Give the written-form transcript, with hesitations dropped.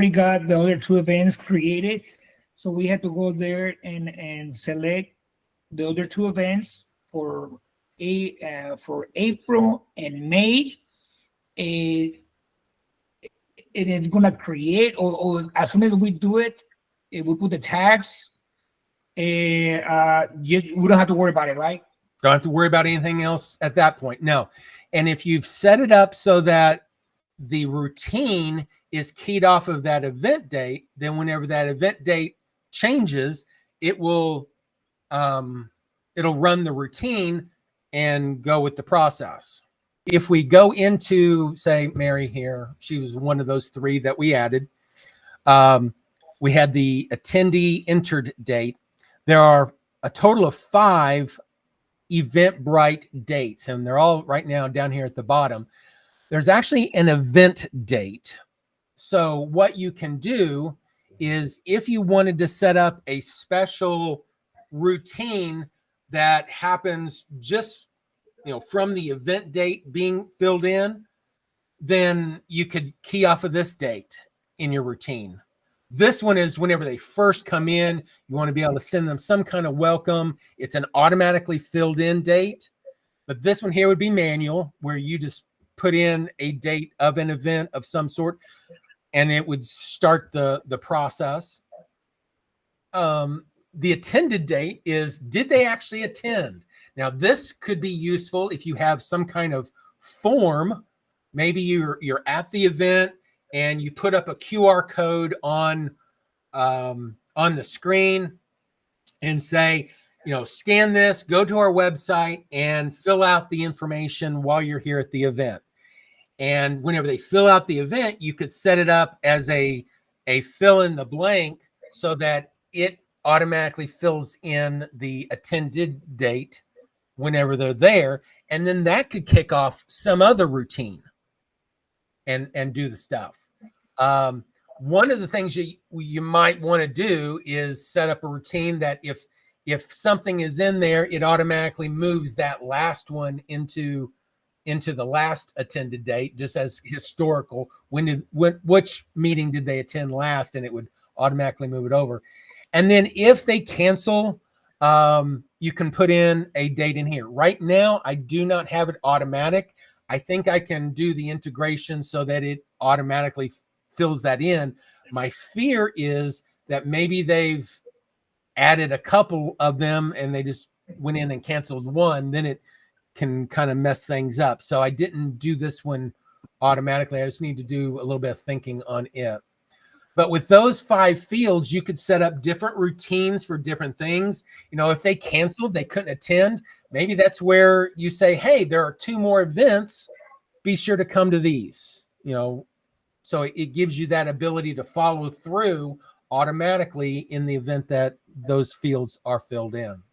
already got the other two events created, so we had to go there and select the other two events for April and May. And it's gonna create, or as soon as we do it, we put the tags. We don't have to worry about it, right? Don't have to worry about anything else at that point. No. And if you've set it up so that the routine is keyed off of that event date, then whenever that event date changes, it will it'll run the routine and go with the process. If we go into, say, Mary here, she was one of those three that we added. We had the attendee entered date. There are a total of 5 Eventbrite dates, and they're all right now down here at the bottom. There's actually an event date. So what you can do is, if you wanted to set up a special routine that happens just, from the event date being filled in, then you could key off of this date in your routine. This one is whenever they first come in, you want to be able to send them some kind of welcome. It's an automatically filled in date. But this one here would be manual, where you just put in a date of an event of some sort, and it would start the process. The attended date is, did they actually attend? Now, this could be useful if you have some kind of form. Maybe you're at the event and you put up a QR code on the screen and say, scan this, go to our website and fill out the information while you're here at the event. And whenever they fill out the event, you could set it up as a fill in the blank so that it automatically fills in the attended date whenever they're there. And then that could kick off some other routine and do the stuff. One of the things you might want to do is set up a routine that if something is in there, it automatically moves that last one into the last attended date, just as historical. Which meeting did they attend last, and it would automatically move it over. And then if they cancel, you can put in a date in here. Right now, I do not have it automatic. I think I can do the integration so that it automatically fills that in. My fear is that maybe they've added a couple of them and they just went in and canceled one. Then it can kind of mess things up. So I didn't do this one automatically. I just need to do a little bit of thinking on it. But with those 5 fields, you could set up different routines for different things. If they canceled, they couldn't attend, maybe that's where you say, hey, there are 2 more events. Be sure to come to these, So it gives you that ability to follow through automatically in the event that those fields are filled in.